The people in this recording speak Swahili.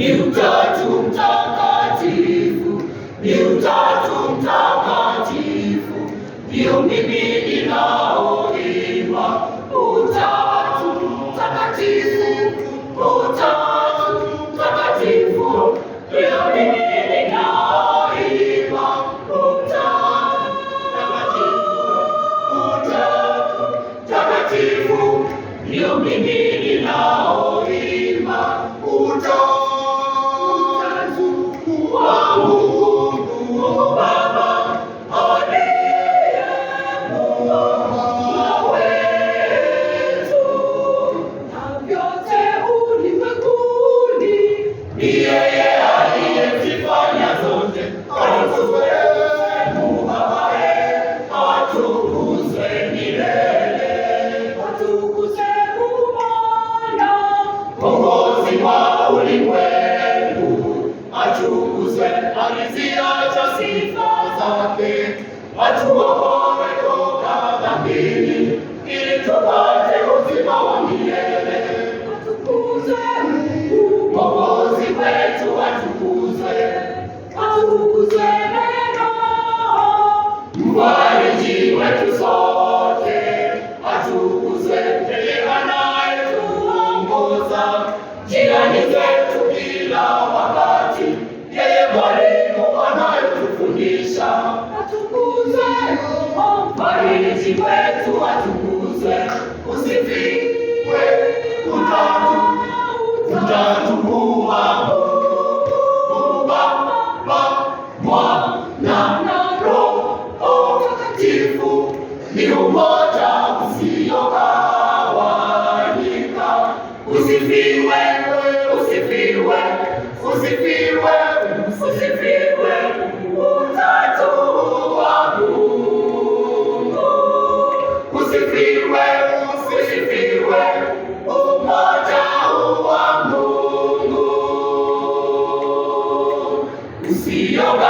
ni Utatu Mtakatifu, ni Utatu Mtakatifu, ndio mimi ninaoimba Utatu Mtakatifu, Utatu Mtakatifu, ndio mimi ninaoimba Utatu Mtakatifu, Utatu Mtakatifu, ndio mimi ninaoimba Utatu wa Mungu Baba aliye Muumba wetu, na vyote ulimwenguni ni yeye aliyezifanya zote. Atukuzwe Mungu Baba, atukuzwe milele, atukuzwe Mungu Mwana, Mwokozi wa ulimwengu, atukuzwe aliziacha sifa zake, atuokoe toka dhambini, ili tupate uzima wa milele. Atukuzwe Mungu Mwokozi wetu, atukuzwe, atukuzwe Neno, mfariji wetu sote, atukuzwe yeye anayetuongoza njiani zetu kila wakati, yeye mwalimu anayetufundisha. Atukuzwe mfariji wetu, atukuzwe, usifiwe Utatu, Utatu wa Mungu Baba, Mwana na Roho Mtakatifu, ni umoja usiogawanyika. Usifiwe, usifiwe, usifiwe, usifiwe Utatu wa Mungu. Usifiwe, usifiwe umoja wa Mungu usiogawanyika.